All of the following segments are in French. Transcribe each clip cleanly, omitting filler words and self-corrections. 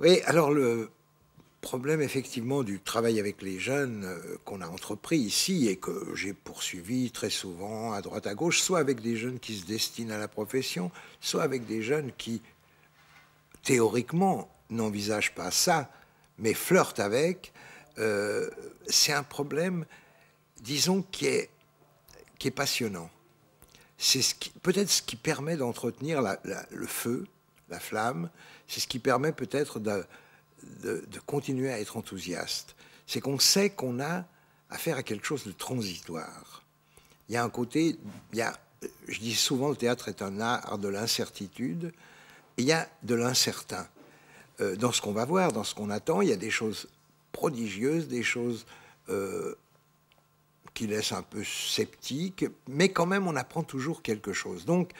Oui, alors le problème effectivement du travail avec les jeunes qu'on a entrepris ici et que j'ai poursuivi très souvent à droite à gauche, soit avec des jeunes qui se destinent à la profession, soit avec des jeunes qui théoriquement n'envisagent pas ça, mais flirtent avec, euh, c'est un problème, disons, qui est passionnant. C'est peut-être ce qui permet d'entretenir le feu, la flamme, c'est ce qui permet peut-être de continuer à être enthousiaste. C'est qu'on sait qu'on a affaire à quelque chose de transitoire. Il y a un côté, je dis souvent, le théâtre est un art de l'incertitude, et il y a de l'incertain. Dans ce qu'on va voir, dans ce qu'on attend, il y a des choses prodigieuses, des choses qui laissent un peu sceptique, mais quand même on apprend toujours quelque chose. Donc,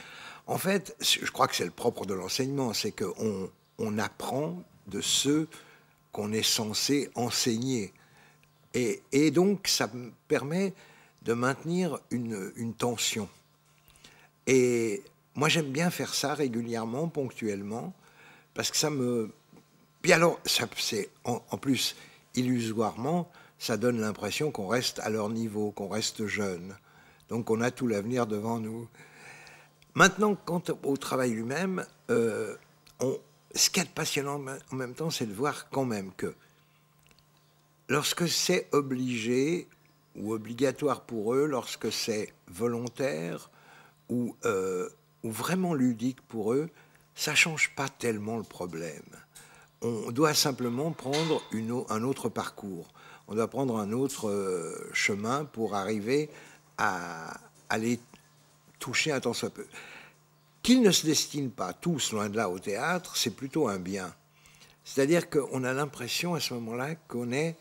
en fait, je crois que c'est le propre de l'enseignement, c'est qu'on apprend de ceux qu'on est censé enseigner. Et donc, ça me permet de maintenir une tension. Et moi, j'aime bien faire ça régulièrement, ponctuellement, parce que ça me... Puis alors, c'est en plus, illusoirement, ça donne l'impression qu'on reste à leur niveau, qu'on reste jeune. Donc on a tout l'avenir devant nous. Maintenant, quant au travail lui-même, ce qui est passionnant en même temps, c'est de voir quand même que lorsque c'est obligé ou obligatoire pour eux, lorsque c'est volontaire ou vraiment ludique pour eux, ça ne change pas tellement le problème. On doit simplement prendre un autre parcours. On doit prendre un autre chemin pour arriver à les toucher un tant soit peu. Qu'ils ne se destinent pas tous, loin de là, au théâtre, c'est plutôt un bien. C'est-à-dire qu'on a l'impression à ce moment-là qu'on est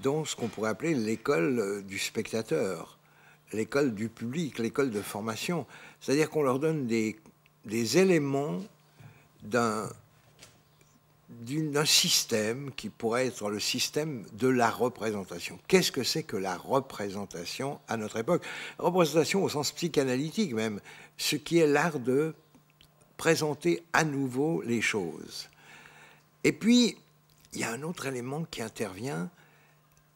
dans ce qu'on pourrait appeler l'école du spectateur, l'école du public, l'école de formation. C'est-à-dire qu'on leur donne des éléments d'un système qui pourrait être le système de la représentation. Qu'est-ce que c'est que la représentation à notre époque? Représentation au sens psychanalytique même, ce qui est l'art de présenter à nouveau les choses. Et puis, il y a un autre élément qui intervient,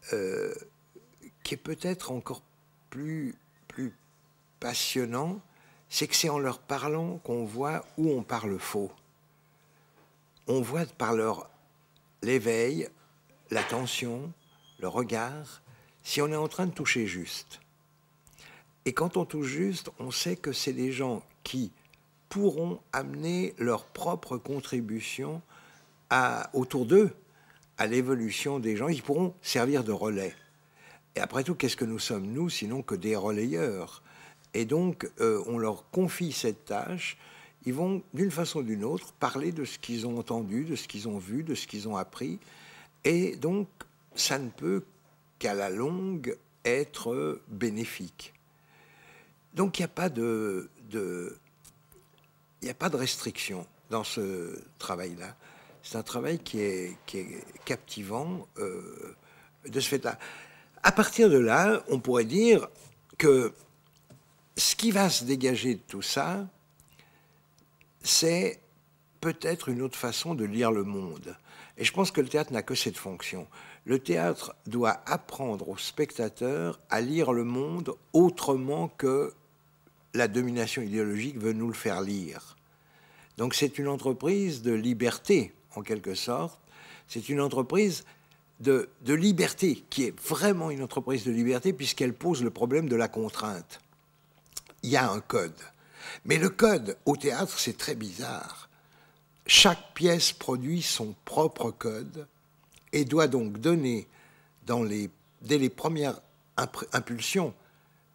qui est peut-être encore plus passionnant, c'est que c'est en leur parlant qu'on voit où on parle faux. On voit par l'éveil, l'attention, le regard, si on est en train de toucher juste. Et quand on touche juste, on sait que c'est des gens qui pourront amener leur propre contribution autour d'eux à l'évolution des gens. Ils pourront servir de relais. Et après tout, qu'est-ce que nous sommes, nous, sinon que des relayeurs? Et donc, on leur confie cette tâche. Ils vont, d'une façon ou d'une autre, parler de ce qu'ils ont entendu, de ce qu'ils ont vu, de ce qu'ils ont appris. Et donc, ça ne peut qu'à la longue être bénéfique. Donc, il n'y a pas il n'y a pas de restriction dans ce travail-là. C'est un travail qui est captivant de ce fait-là. À partir de là, on pourrait dire que ce qui va se dégager de tout ça, c'est peut-être une autre façon de lire le monde. Et je pense que le théâtre n'a que cette fonction. Le théâtre doit apprendre aux spectateurs à lire le monde autrement que la domination idéologique veut nous le faire lire. Donc c'est une entreprise de liberté, en quelque sorte. C'est une entreprise de liberté, qui est vraiment une entreprise de liberté, puisqu'elle pose le problème de la contrainte. Il y a un code. Mais le code, au théâtre, c'est très bizarre. Chaque pièce produit son propre code et doit donc donner, dès les premières impulsions,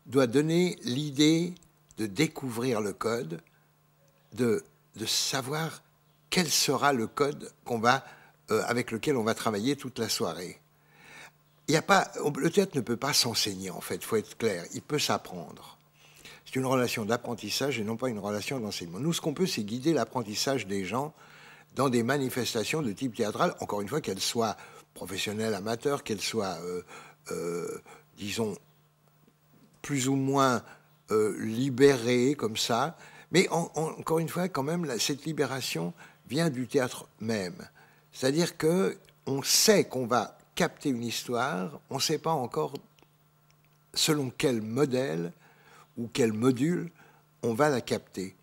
doit donner l'idée de découvrir le code, de savoir quel sera le code avec lequel on va travailler toute la soirée. Le théâtre ne peut pas s'enseigner, en fait, il faut être clair, il peut s'apprendre. C'est une relation d'apprentissage et non pas une relation d'enseignement. Nous, ce qu'on peut, c'est guider l'apprentissage des gens dans des manifestations de type théâtral, encore une fois, qu'elles soient professionnelles, amateurs, qu'elles soient, disons, plus ou moins libérées, comme ça. Mais encore une fois, quand même, cette libération vient du théâtre même. C'est-à-dire que on sait qu'on va capter une histoire, on ne sait pas encore selon quel modèle ou quel module on va la capter.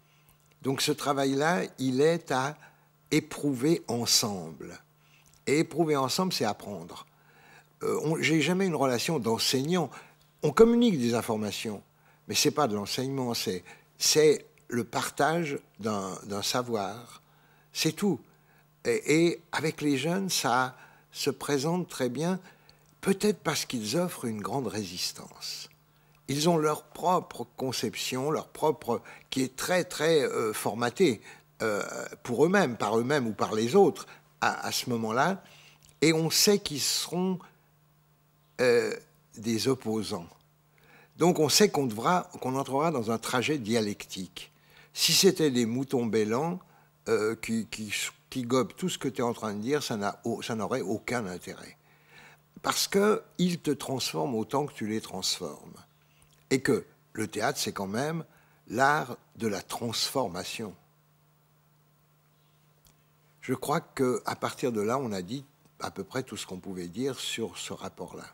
Donc ce travail-là, il est à éprouver ensemble. Et éprouver ensemble, c'est apprendre. J'ai jamais une relation d'enseignant. On communique des informations, mais c'est pas de l'enseignement, c'est le partage d'un savoir. C'est tout. Et avec les jeunes, ça se présente très bien, peut-être parce qu'ils offrent une grande résistance. Ils ont leur propre conception, leur propre, qui est très, très formatée pour eux-mêmes, par eux-mêmes ou par les autres, à ce moment-là. Et on sait qu'ils seront des opposants. Donc on sait qu'on entrera dans un trajet dialectique. Si c'était des moutons bêlants qui gobent tout ce que tu es en train de dire, ça n'aurait aucun intérêt. Parce qu'ils te transforment autant que tu les transformes. Et que le théâtre, c'est quand même l'art de la transformation. Je crois qu'à partir de là, on a dit à peu près tout ce qu'on pouvait dire sur ce rapport-là.